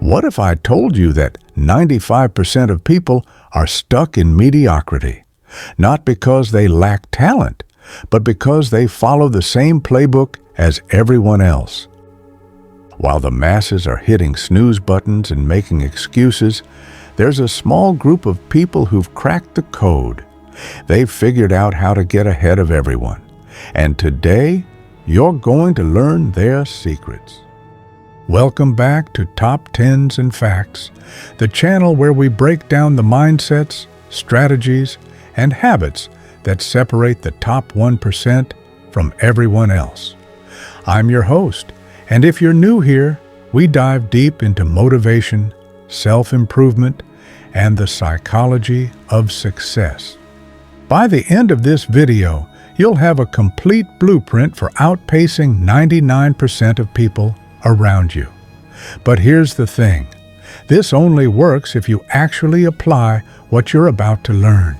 What if I told you that 95% of people are stuck in mediocrity, not because they lack talent, but because they follow the same playbook as everyone else? While the masses are hitting snooze buttons and making excuses, there's a small group of people who've cracked the code. They've figured out how to get ahead of everyone. And today, you're going to learn their secrets. Welcome back to Top 10s and Facts, the channel where we break down the mindsets, strategies, and habits that separate the top 1% from everyone else. I'm your host, and if you're new here, we dive deep into motivation, self-improvement, and the psychology of success. By the end of this video, you'll have a complete blueprint for outpacing 99% of people around you. But here's the thing. This only works if you actually apply what you're about to learn.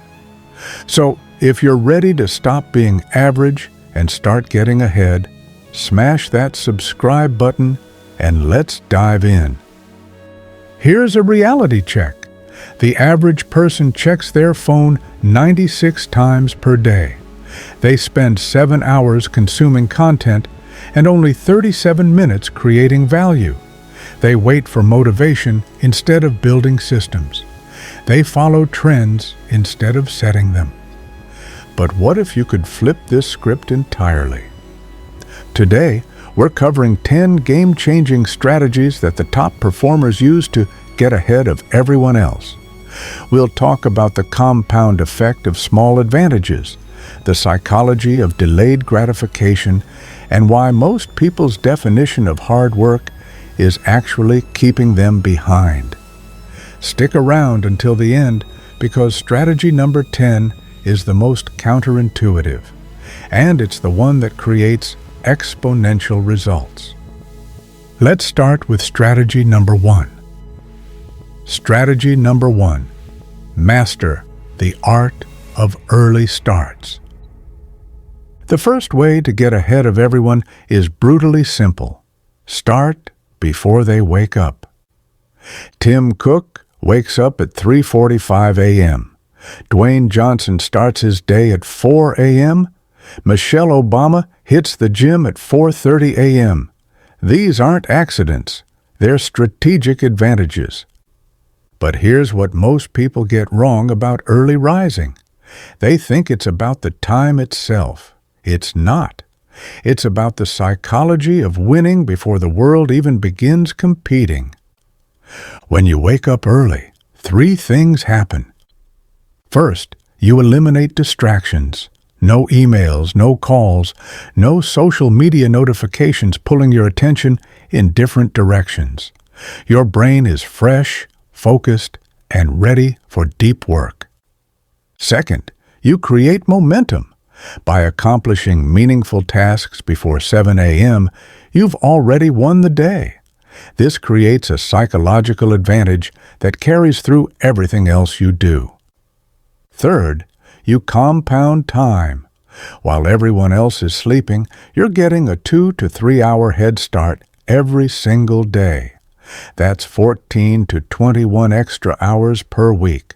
So, if you're ready to stop being average and start getting ahead, smash that subscribe button and let's dive in. Here's a reality check. The average person checks their phone 96 times per day. They spend 7 hours consuming content and only 37 minutes creating value. They wait for motivation instead of building systems. They follow trends instead of setting them. But what if you could flip this script entirely? Today, we're covering 10 game-changing strategies that the top performers use to get ahead of everyone else. We'll talk about the compound effect of small advantages, the psychology of delayed gratification, and why most people's definition of hard work is actually keeping them behind. Stick around until the end because strategy number 10 is the most counterintuitive, and it's the one that creates exponential results. Let's start with strategy number 1. Strategy number 1. Master the art of early starts. The first way to get ahead of everyone is brutally simple. Start before they wake up. Tim Cook wakes up at 3:45 a.m. Dwayne Johnson starts his day at 4 a.m. Michelle Obama hits the gym at 4:30 a.m. These aren't accidents. They're strategic advantages. But here's what most people get wrong about early rising. They think it's about the time itself. It's not. It's about the psychology of winning before the world even begins competing. When you wake up early, 3 things happen. First, you eliminate distractions. No emails, no calls, no social media notifications pulling your attention in different directions. Your brain is fresh, focused, and ready for deep work. Second, you create momentum. By accomplishing meaningful tasks before 7 a.m., you've already won the day. This creates a psychological advantage that carries through everything else you do. Third, you compound time. While everyone else is sleeping, you're getting a 2 to 3 hour head start every single day. That's 14 to 21 extra hours per week.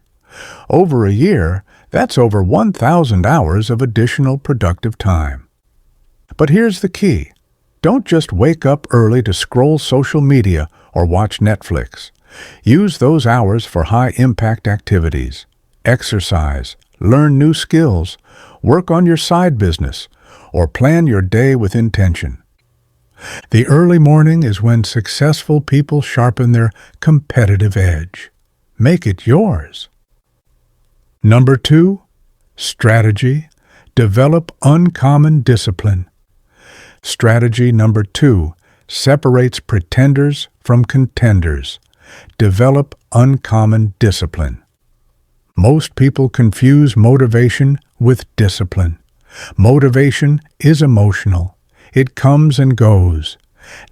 Over a year, that's over 1,000 hours of additional productive time. But here's the key. Don't just wake up early to scroll social media or watch Netflix. Use those hours for high-impact activities. Exercise, learn new skills, work on your side business, or plan your day with intention. The early morning is when successful people sharpen their competitive edge. Make it yours. Number 2, strategy. Develop uncommon discipline. Strategy number 2 separates pretenders from contenders. Develop uncommon discipline. Most people confuse motivation with discipline. Motivation is emotional. It comes and goes.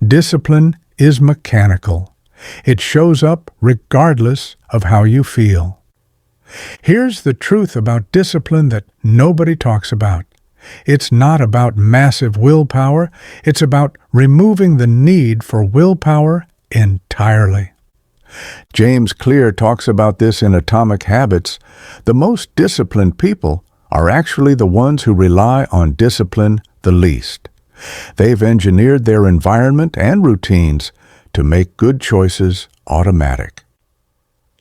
Discipline is mechanical. It shows up regardless of how you feel. Here's the truth about discipline that nobody talks about. It's not about massive willpower. It's about removing the need for willpower entirely. James Clear talks about this in Atomic Habits. The most disciplined people are actually the ones who rely on discipline the least. They've engineered their environment and routines to make good choices automatic.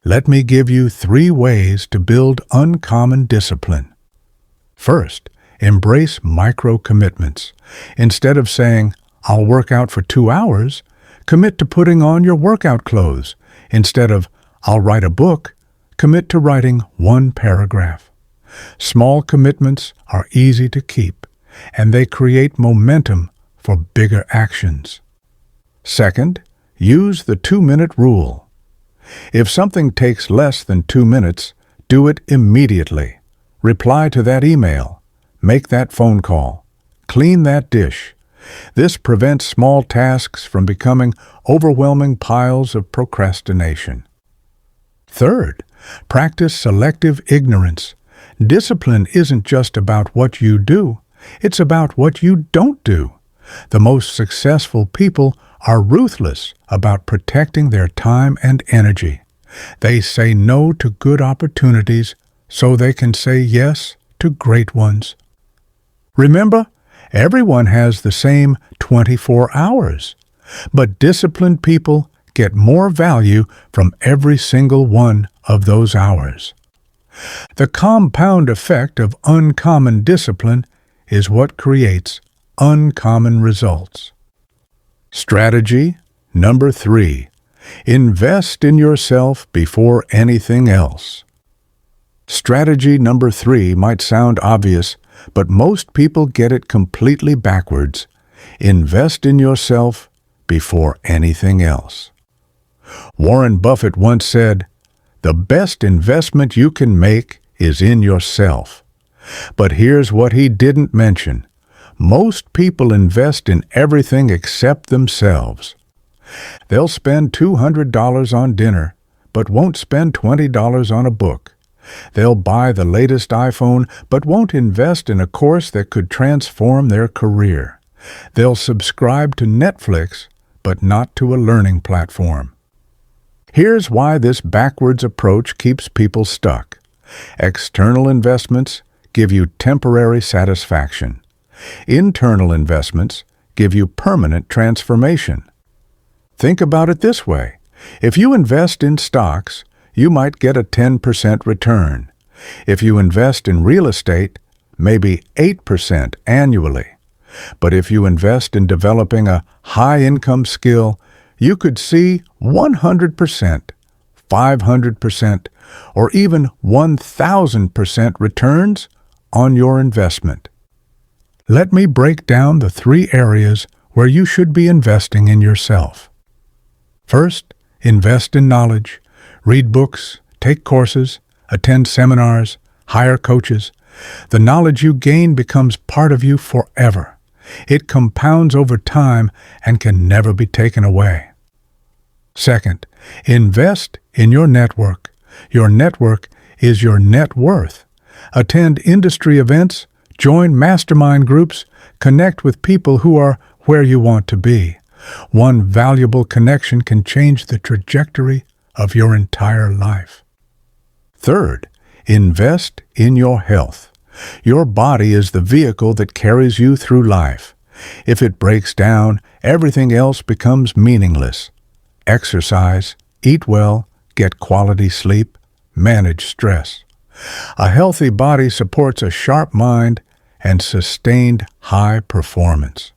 Let me give you 3 ways to build uncommon discipline. First, embrace micro-commitments. Instead of saying, "I'll work out for 2 hours," commit to putting on your workout clothes. Instead of, "I'll write a book," commit to writing 1 paragraph. Small commitments are easy to keep, and they create momentum for bigger actions. Second, use the 2-minute rule. If something takes less than 2 minutes, do it immediately. Reply to that email. Make that phone call. Clean that dish. This prevents small tasks from becoming overwhelming piles of procrastination. Third, practice selective ignorance. Discipline isn't just about what you do, it's about what you don't do. The most successful people are ruthless about protecting their time and energy. They say no to good opportunities so they can say yes to great ones. Remember, everyone has the same 24 hours, but disciplined people get more value from every single one of those hours. The compound effect of uncommon discipline is what creates uncommon results. Strategy number 3. Invest in yourself before anything else. Strategy number 3 might sound obvious, but most people get it completely backwards. Invest in yourself before anything else. Warren Buffett once said, "The best investment you can make is in yourself." But here's what he didn't mention. Most people invest in everything except themselves. They'll spend $200 on dinner, but won't spend $20 on a book. They'll buy the latest iPhone, but won't invest in a course that could transform their career. They'll subscribe to Netflix, but not to a learning platform. Here's why this backwards approach keeps people stuck. External investments give you temporary satisfaction. Internal investments give you permanent transformation. Think about it this way. If you invest in stocks, you might get a 10% return. If you invest in real estate, maybe 8% annually. But if you invest in developing a high-income skill, you could see 100%, 500%, or even 1,000% returns on your investment. Let me break down the 3 areas where you should be investing in yourself. First, invest in knowledge. Read books, take courses, attend seminars, hire coaches. The knowledge you gain becomes part of you forever. It compounds over time and can never be taken away. Second, invest in your network. Your network is your net worth. Attend industry events, join mastermind groups, connect with people who are where you want to be. One valuable connection can change the trajectory of your entire life. Third, invest in your health. Your body is the vehicle that carries you through life. If it breaks down, everything else becomes meaningless. Exercise, eat well, get quality sleep, manage stress. A healthy body supports a sharp mind and sustained high performance.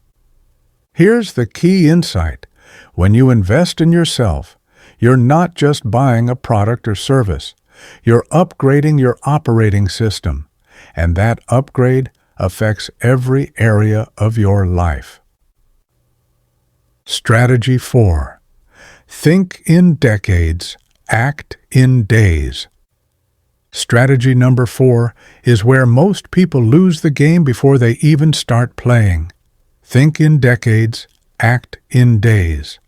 Here's the key insight. When you invest in yourself, you're not just buying a product or service. You're upgrading your operating system, and that upgrade affects every area of your life. Strategy 4. Think in decades, act in days. Strategy number 4 is where most people lose the game before they even start playing. Think in decades, act in days.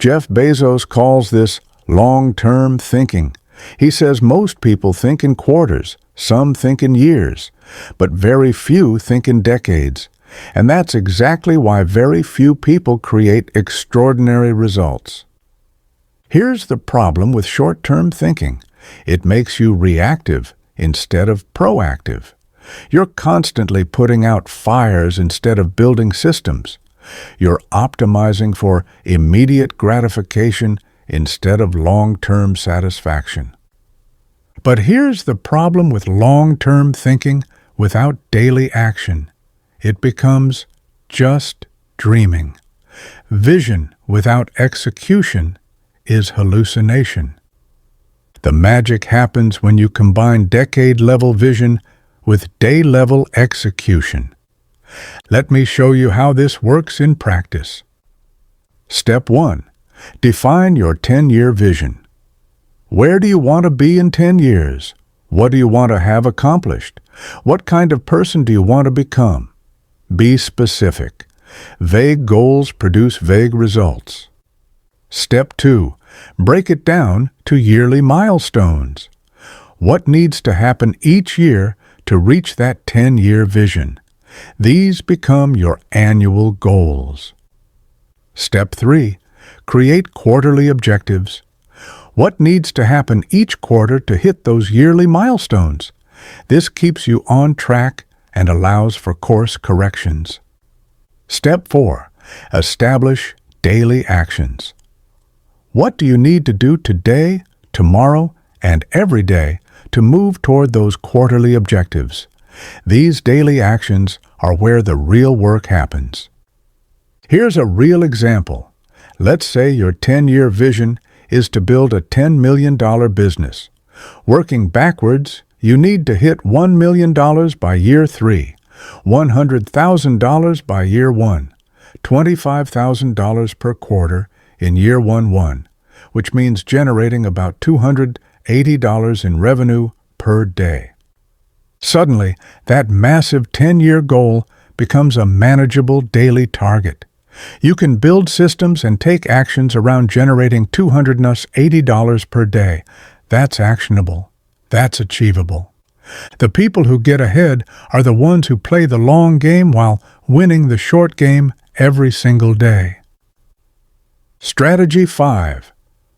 Jeff Bezos calls this long-term thinking. He says most people think in quarters, some think in years, but very few think in decades. And that's exactly why very few people create extraordinary results. Here's the problem with short-term thinking. It makes you reactive instead of proactive. You're constantly putting out fires instead of building systems. You're optimizing for immediate gratification instead of long-term satisfaction. But here's the problem with long-term thinking without daily action. It becomes just dreaming. Vision without execution is hallucination. The magic happens when you combine decade-level vision with day-level execution. Let me show you how this works in practice. Step 1. Define your 10-year vision. Where do you want to be in 10 years? What do you want to have accomplished? What kind of person do you want to become? Be specific. Vague goals produce vague results. Step 2. Break it down to yearly milestones. What needs to happen each year to reach that 10-year vision? These become your annual goals. Step 3. Create quarterly objectives. What needs to happen each quarter to hit those yearly milestones? This keeps you on track and allows for course corrections. Step 4. Establish daily actions. What do you need to do today, tomorrow, and every day to move toward those quarterly objectives? These daily actions are where the real work happens. Here's a real example. Let's say your 10-year vision is to build a $10 million business. Working backwards, you need to hit $1 million by year 3, $100,000 by year 1, $25,000 per quarter in year 1, which means generating about $280 in revenue per day. Suddenly, that massive 10-year goal becomes a manageable daily target. You can build systems and take actions around generating $280 per day. That's actionable. That's achievable. The people who get ahead are the ones who play the long game while winning the short game every single day. Strategy 5.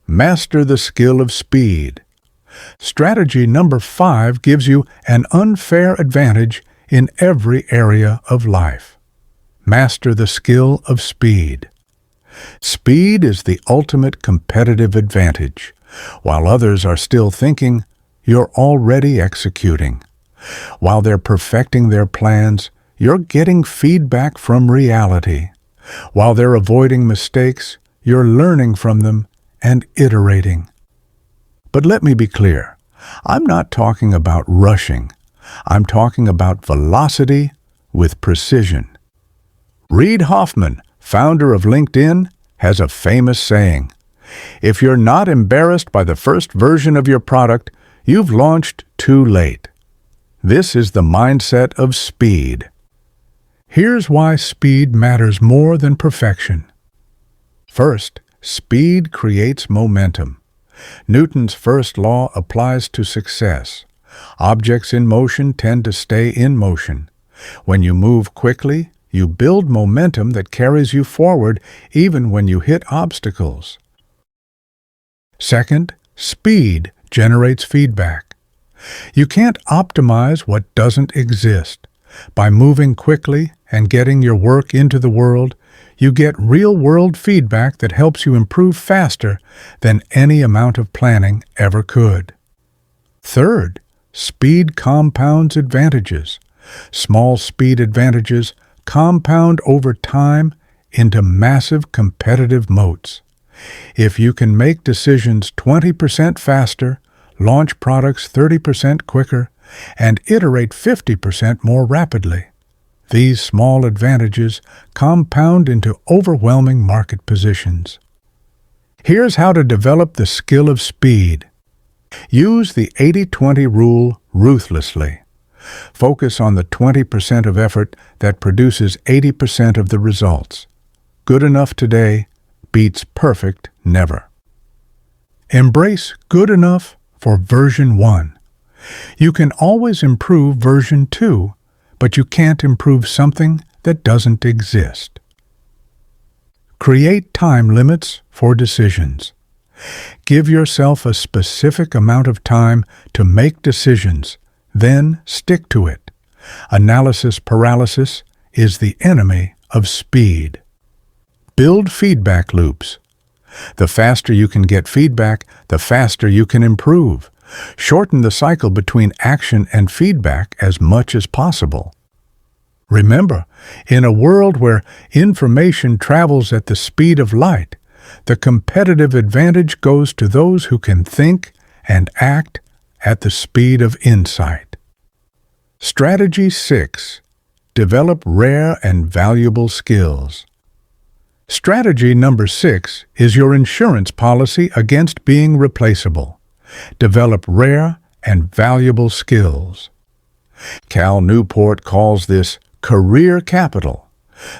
Master the skill of speed. Strategy number 5 gives you an unfair advantage in every area of life. Master the skill of speed. Speed is the ultimate competitive advantage. While others are still thinking, you're already executing. While they're perfecting their plans, you're getting feedback from reality. While they're avoiding mistakes, you're learning from them and iterating. But let me be clear, I'm not talking about rushing. I'm talking about velocity with precision. Reid Hoffman, founder of LinkedIn, has a famous saying, "If you're not embarrassed by the first version of your product, you've launched too late." This is the mindset of speed. Here's why speed matters more than perfection. First, speed creates momentum. Newton's first law applies to success. Objects in motion tend to stay in motion. When you move quickly, you build momentum that carries you forward even when you hit obstacles. Second, speed generates feedback. You can't optimize what doesn't exist. By moving quickly and getting your work into the world, you get real-world feedback that helps you improve faster than any amount of planning ever could. Third, speed compounds advantages. Small speed advantages compound over time into massive competitive moats. If you can make decisions 20% faster, launch products 30% quicker, and iterate 50% more rapidly, these small advantages compound into overwhelming market positions. Here's how to develop the skill of speed. Use the 80-20 rule ruthlessly. Focus on the 20% of effort that produces 80% of the results. Good enough today beats perfect never. Embrace good enough for version 1. You can always improve version 2, but you can't improve something that doesn't exist. Create time limits for decisions. Give yourself a specific amount of time to make decisions, then stick to it. Analysis paralysis is the enemy of speed. Build feedback loops. The faster you can get feedback, the faster you can improve. Shorten the cycle between action and feedback as much as possible. Remember, in a world where information travels at the speed of light, the competitive advantage goes to those who can think and act at the speed of insight. Strategy 6. Develop rare and valuable skills. Strategy number 6 is your insurance policy against being replaceable. Develop rare and valuable skills. Cal Newport calls this career capital.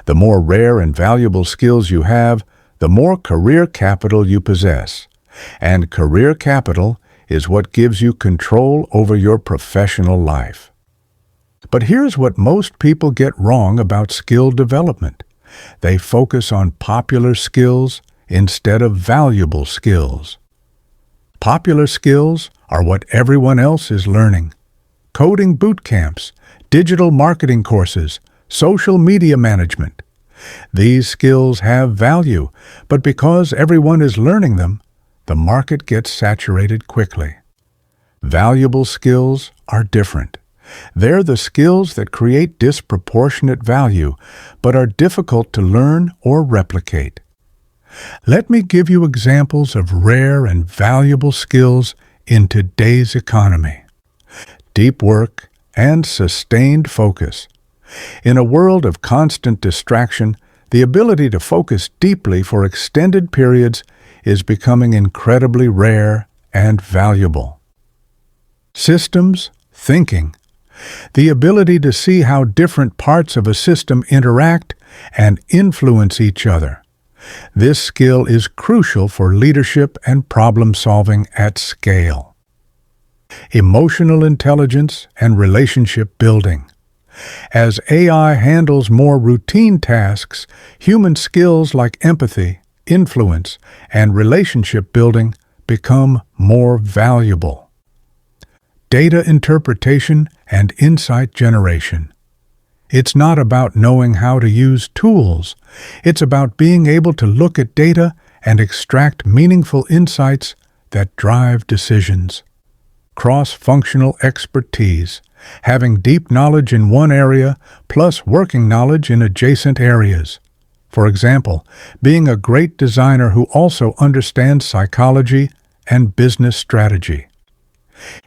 The more rare and valuable skills you have, the more career capital you possess. And career capital is what gives you control over your professional life. But here's what most people get wrong about skill development. They focus on popular skills instead of valuable skills. Popular skills are what everyone else is learning. Coding boot camps, digital marketing courses, social media management. These skills have value, but because everyone is learning them, the market gets saturated quickly. Valuable skills are different. They're the skills that create disproportionate value, but are difficult to learn or replicate. Let me give you examples of rare and valuable skills in today's economy. Deep work and sustained focus. In a world of constant distraction, the ability to focus deeply for extended periods is becoming incredibly rare and valuable. Systems thinking. The ability to see how different parts of a system interact and influence each other. This skill is crucial for leadership and problem-solving at scale. Emotional intelligence and relationship building. As AI handles more routine tasks, human skills like empathy, influence, and relationship building become more valuable. Data interpretation and insight generation. It's not about knowing how to use tools. It's about being able to look at data and extract meaningful insights that drive decisions. Cross-functional expertise. Having deep knowledge in one area plus working knowledge in adjacent areas. For example, being a great designer who also understands psychology and business strategy.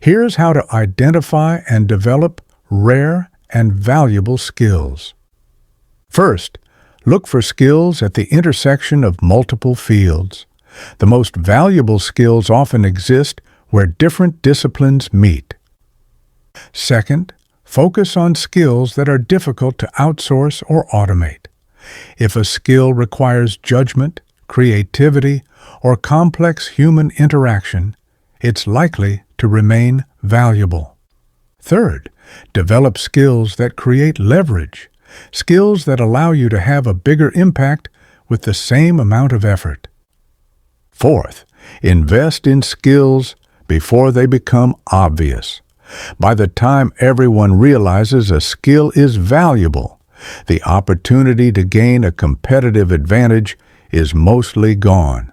Here's how to identify and develop rare and valuable skills. First, look for skills at the intersection of multiple fields. The most valuable skills often exist where different disciplines meet. Second, focus on skills that are difficult to outsource or automate. If a skill requires judgment, creativity, or complex human interaction, it's likely to remain valuable. Third, develop skills that create leverage, skills that allow you to have a bigger impact with the same amount of effort. Fourth, invest in skills before they become obvious. By the time everyone realizes a skill is valuable, the opportunity to gain a competitive advantage is mostly gone.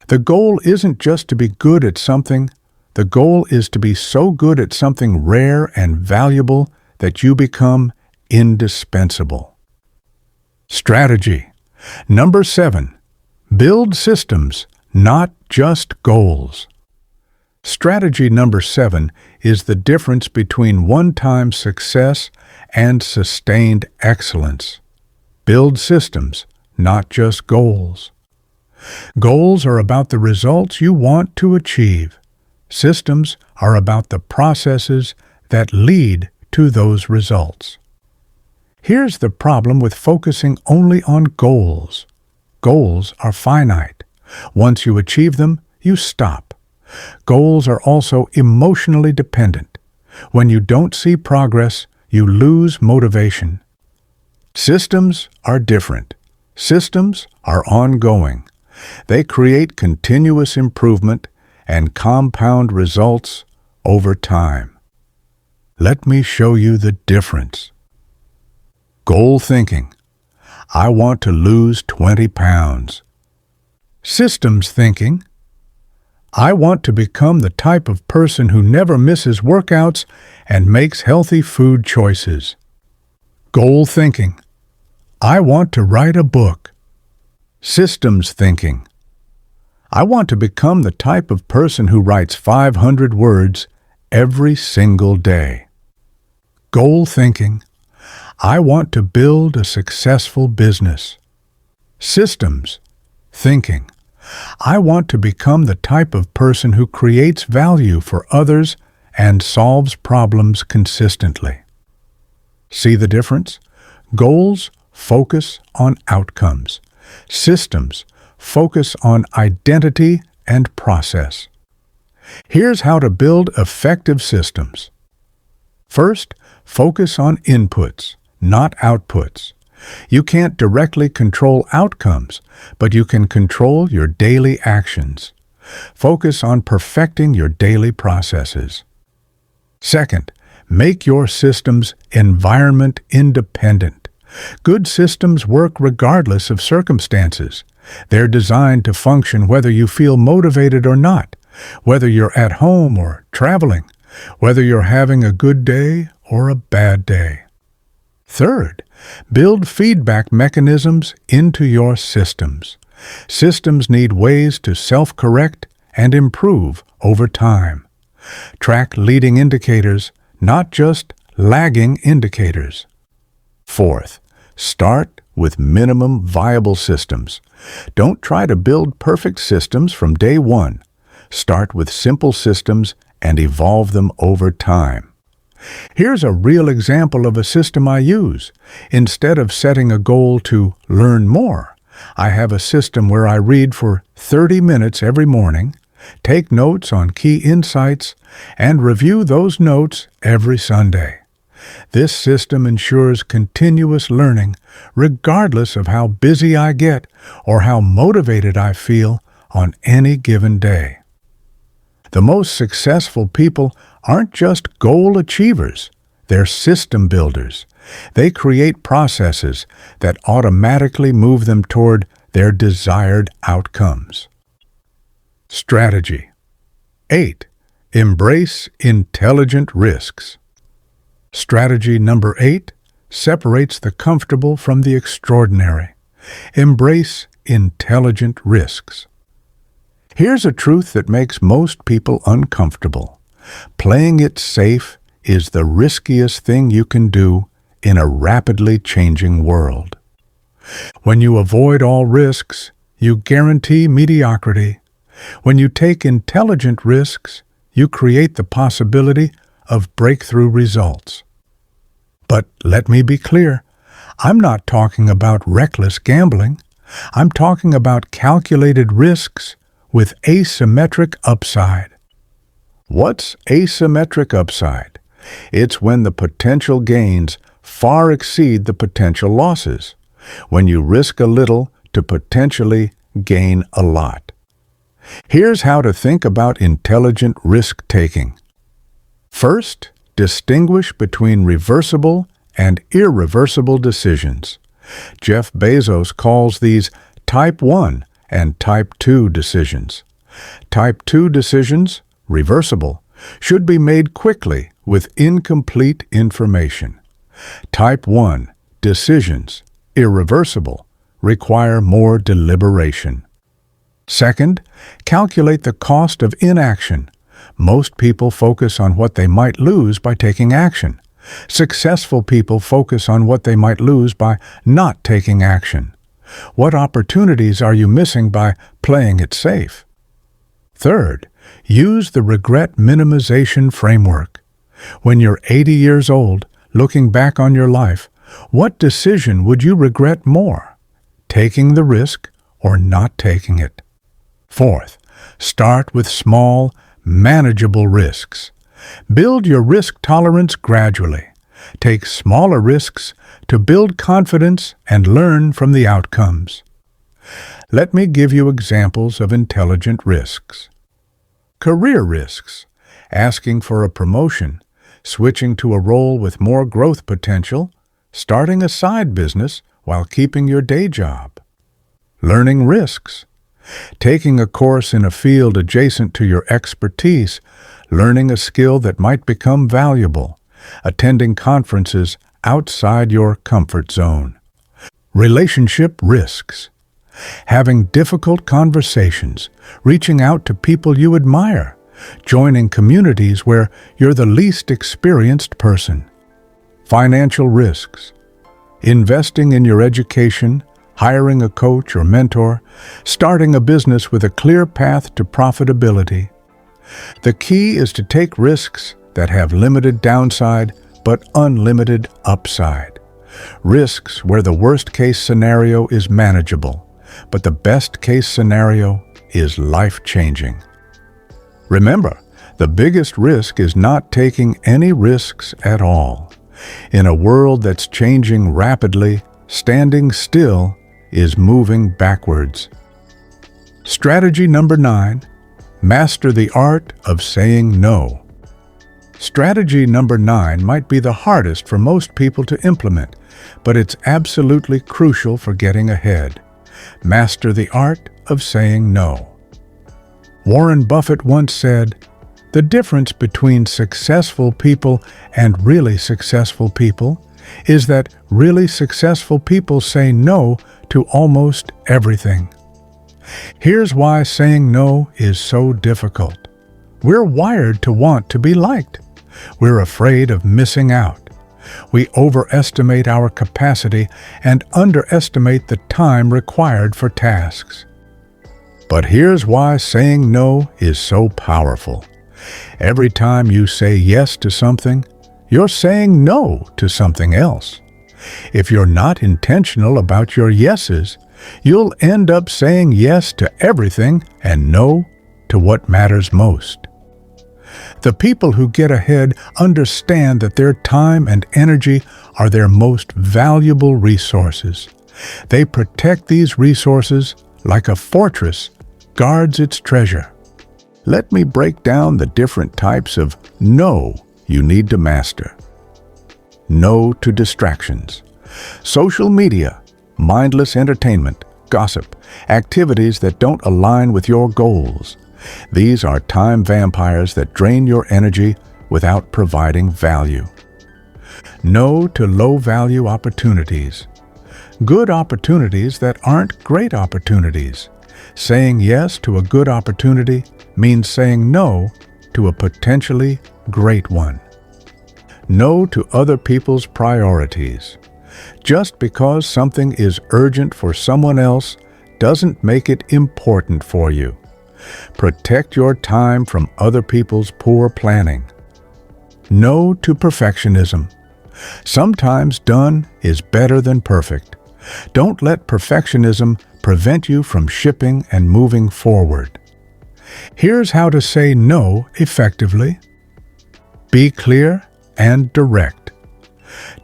The goal isn't just to be good at something. The goal is to be so good at something rare and valuable that you become indispensable. Strategy. Number 7. Build systems, not just goals. Strategy number 7 is the difference between one-time success and sustained excellence. Build systems, not just goals. Goals are about the results you want to achieve. Systems are about the processes that lead to those results. Here's the problem with focusing only on goals. Goals are finite. Once you achieve them, you stop. Goals are also emotionally dependent. When you don't see progress, you lose motivation. Systems are different. Systems are ongoing. They create continuous improvement and compound results over time. Let me show you the difference. Goal thinking. I want to lose 20 pounds. Systems thinking. I want to become the type of person who never misses workouts and makes healthy food choices. Goal thinking. I want to write a book. Systems thinking. I want to become the type of person who writes 500 words every single day. Goal thinking. I want to build a successful business. Systems thinking. I want to become the type of person who creates value for others and solves problems consistently. See the difference? Goals focus on outcomes. Systems focus on identity and process. Here's how to build effective systems. First, focus on inputs, not outputs. You can't directly control outcomes, but you can control your daily actions. Focus on perfecting your daily processes. Second, make your systems environment independent. Good systems work regardless of circumstances. They're designed to function whether you feel motivated or not, whether you're at home or traveling, whether you're having a good day or a bad day. Third, build feedback mechanisms into your systems. Systems need ways to self-correct and improve over time. Track leading indicators, not just lagging indicators. Fourth, start with minimum viable systems. Don't try to build perfect systems from day one. Start with simple systems and evolve them over time. Here's a real example of a system I use. Instead of setting a goal to learn more, I have a system where I read for 30 minutes every morning, take notes on key insights, and review those notes every Sunday. This system ensures continuous learning regardless of how busy I get or how motivated I feel on any given day. The most successful people aren't just goal achievers, they're system builders. They create processes that automatically move them toward their desired outcomes. Strategy. 8. Embrace intelligent risks. Strategy number 8 separates the comfortable from the extraordinary. Embrace intelligent risks. Here's a truth that makes most people uncomfortable. Playing it safe is the riskiest thing you can do in a rapidly changing world. When you avoid all risks, you guarantee mediocrity. When you take intelligent risks, you create the possibility of breakthrough results. But let me be clear, I'm not talking about reckless gambling. I'm talking about calculated risks with asymmetric upside. What's asymmetric upside? It's when the potential gains far exceed the potential losses, when you risk a little to potentially gain a lot. Here's how to think about intelligent risk-taking. First, distinguish between reversible and irreversible decisions. Jeff Bezos calls these Type 1 and Type 2 decisions. Type 2 decisions, reversible, should be made quickly with incomplete information. Type 1 decisions, irreversible, require more deliberation. Second, calculate the cost of inaction. Most people focus on what they might lose by taking action. Successful people focus on what they might lose by not taking action. What opportunities are you missing by playing it safe? Third, use the regret minimization framework. When you're 80 years old, looking back on your life, what decision would you regret more? Taking the risk or not taking it? Fourth, start with small, manageable risks. Build your risk tolerance gradually. Take smaller risks to build confidence and learn from the outcomes. Let me give you examples of intelligent risks. Career risks: asking for a promotion, switching to a role with more growth potential, starting a side business while keeping your day job. Learning risks: taking a course in a field adjacent to your expertise, learning a skill that might become valuable, attending conferences outside your comfort zone. Relationship risks: having difficult conversations, reaching out to people you admire, joining communities where you're the least experienced person. Financial risks: investing in your education, hiring a coach or mentor, starting a business with a clear path to profitability. The key is to take risks that have limited downside but unlimited upside. Risks where the worst-case scenario is manageable, but the best-case scenario is life-changing. Remember, the biggest risk is not taking any risks at all. In a world that's changing rapidly, standing still is moving backwards. Strategy number 9, master the art of saying no. Strategy number 9 might be the hardest for most people to implement, but it's absolutely crucial for getting ahead. Master the art of saying no. Warren Buffett once said, "The difference between successful people and really successful people is that really successful people say no to almost everything." Here's why saying no is so difficult. We're wired to want to be liked. We're afraid of missing out. We overestimate our capacity and underestimate the time required for tasks. But here's why saying no is so powerful. Every time you say yes to something, you're saying no to something else. If you're not intentional about your yeses, you'll end up saying yes to everything and no to what matters most. The people who get ahead understand that their time and energy are their most valuable resources. They protect these resources like a fortress guards its treasure. Let me break down the different types of no you need to master. No to distractions. Social media, mindless entertainment, gossip, activities that don't align with your goals. These are time vampires that drain your energy without providing value. No to low-value opportunities. Good opportunities that aren't great opportunities. Saying yes to a good opportunity means saying no to a potentially great one. No to other people's priorities. Just because something is urgent for someone else doesn't make it important for you. Protect your time from other people's poor planning. No to perfectionism. Sometimes done is better than perfect. Don't let perfectionism prevent you from shipping and moving forward. Here's how to say no effectively. Be clear and direct.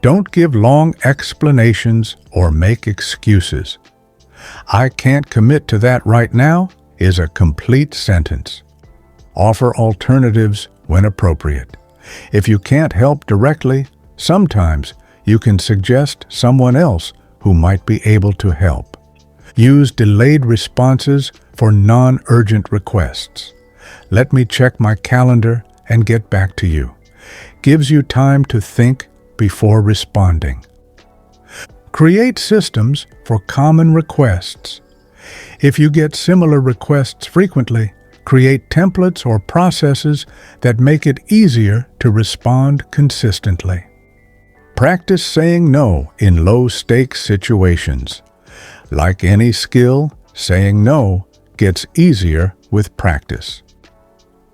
Don't give long explanations or make excuses. "I can't commit to that right now" is a complete sentence. Offer alternatives when appropriate. If you can't help directly, sometimes you can suggest someone else who might be able to help. Use delayed responses for non-urgent requests. "Let me check my calendar and get back to you." Gives you time to think before responding. Create systems for common requests. If you get similar requests frequently, create templates or processes that make it easier to respond consistently. Practice saying no in low-stakes situations. Like any skill, saying no gets easier with practice.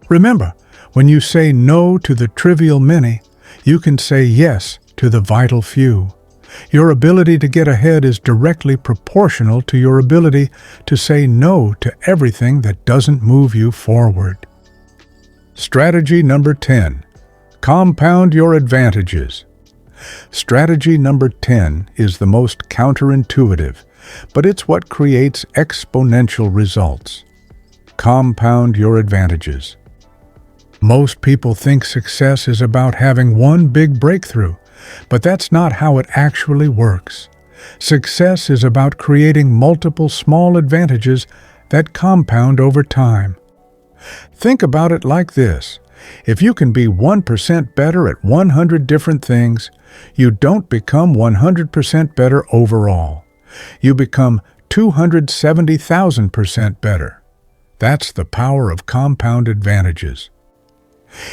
Remember, when you say no to the trivial many, you can say yes to the vital few. Your ability to get ahead is directly proportional to your ability to say no to everything that doesn't move you forward. Strategy number 10. Compound your advantages. Strategy number 10 is the most counterintuitive, but it's what creates exponential results. Compound your advantages. Most people think success is about having one big breakthrough, but that's not how it actually works. Success is about creating multiple small advantages that compound over time. Think about it like this. If you can be 1% better at 100 different things, you don't become 100% better overall. You become 270,000% better. That's the power of compound advantages.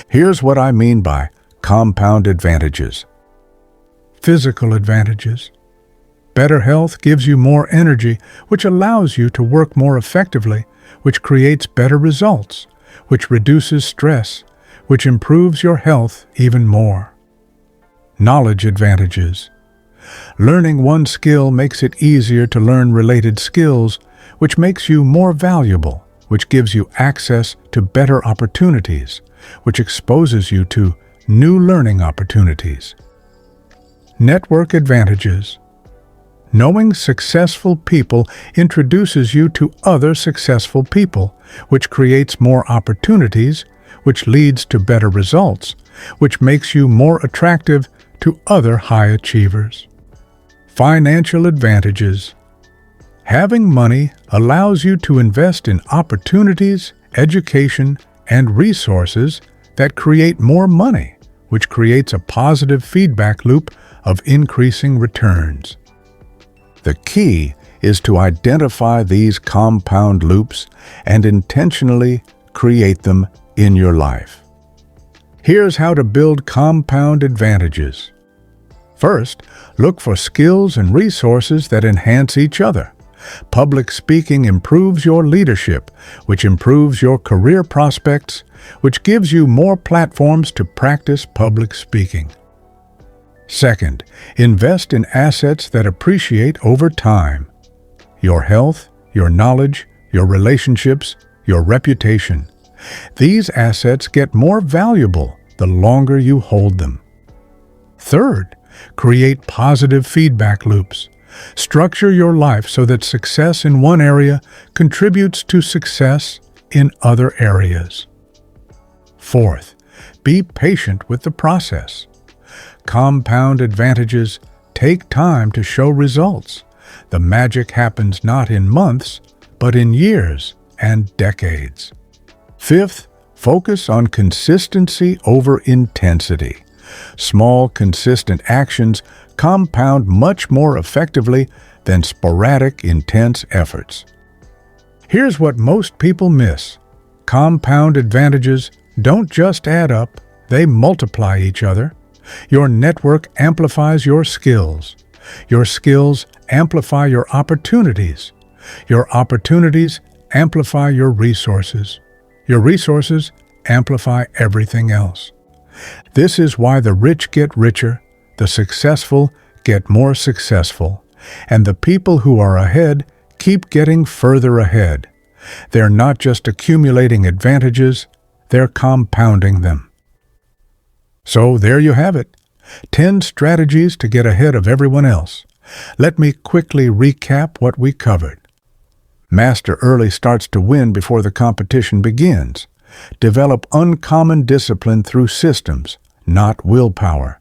Here's what I mean by compound advantages. Physical advantages. Better health gives you more energy, which allows you to work more effectively, which creates better results, which reduces stress, which improves your health even more. Knowledge advantages. Learning one skill makes it easier to learn related skills, which makes you more valuable, which gives you access to better opportunities, which exposes you to new learning opportunities. Network advantages. Knowing successful people introduces you to other successful people, which creates more opportunities, which leads to better results, which makes you more attractive to other high achievers. Financial advantages. Having money allows you to invest in opportunities, education, and resources that create more money, which creates a positive feedback loop of increasing returns. The key is to identify these compound loops and intentionally create them in your life. Here's how to build compound advantages. First, look for skills and resources that enhance each other. Public speaking improves your leadership, which improves your career prospects, which gives you more platforms to practice public speaking. Second, invest in assets that appreciate over time. Your health, your knowledge, your relationships, your reputation. These assets get more valuable the longer you hold them. Third, create positive feedback loops. Structure your life so that success in one area contributes to success in other areas. Fourth, be patient with the process. Compound advantages take time to show results. The magic happens not in months, but in years and decades. Fifth, focus on consistency over intensity. Small, consistent actions compound much more effectively than sporadic, intense efforts. Here's what most people miss. Compound advantages don't just add up, they multiply each other. Your network amplifies your skills. Your skills amplify your opportunities. Your opportunities amplify your resources. Your resources amplify everything else. This is why the rich get richer, the successful get more successful, and the people who are ahead keep getting further ahead. They're not just accumulating advantages, they're compounding them. So there you have it, 10 strategies to get ahead of everyone else. Let me quickly recap what we covered. Master early starts to win before the competition begins. Develop uncommon discipline through systems, not willpower.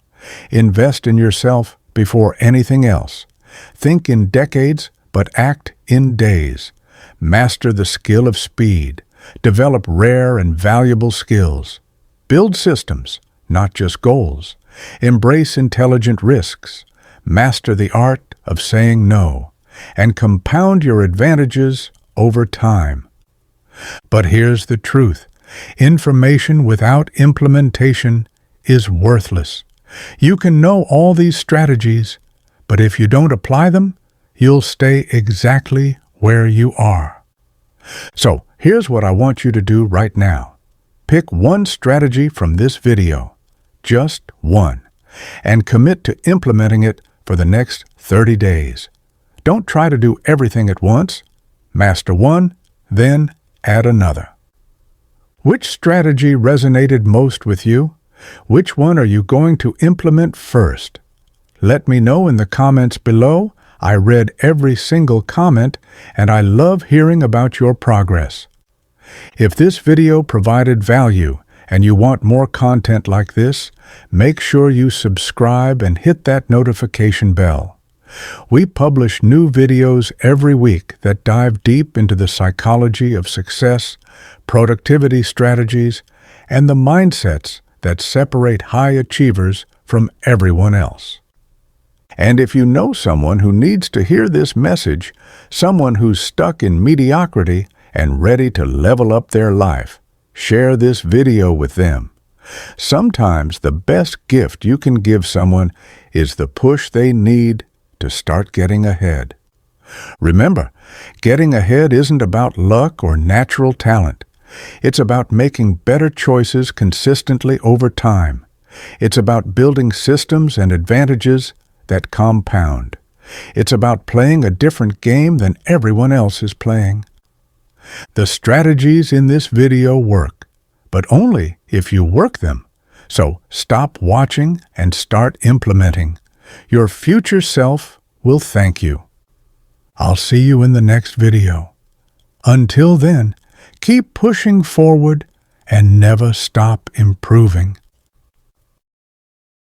Invest in yourself before anything else. Think in decades, but act in days. Master the skill of speed. Develop rare and valuable skills. Build systems, not just goals. Embrace intelligent risks. Master the art of saying no. And compound your advantages over time. But here's the truth. Information without implementation is worthless. You can know all these strategies, but if you don't apply them, you'll stay exactly where you are. So, here's what I want you to do right now. Pick one strategy from this video, just one, and commit to implementing it for the next 30 days. Don't try to do everything at once. Master one, then add another. Which strategy resonated most with you? Which one are you going to implement first? Let me know in the comments below. I read every single comment, and I love hearing about your progress. If this video provided value and you want more content like this, make sure you subscribe and hit that notification bell. We publish new videos every week that dive deep into the psychology of success, productivity strategies, and the mindsets that separate high achievers from everyone else. And if you know someone who needs to hear this message, someone who's stuck in mediocrity and ready to level up their life, share this video with them. Sometimes the best gift you can give someone is the push they need to start getting ahead. Remember, getting ahead isn't about luck or natural talent. It's about making better choices consistently over time. It's about building systems and advantages that compound. It's about playing a different game than everyone else is playing. The strategies in this video work, but only if you work them. So stop watching and start implementing. Your future self will thank you. I'll see you in the next video. Until then, keep pushing forward and never stop improving.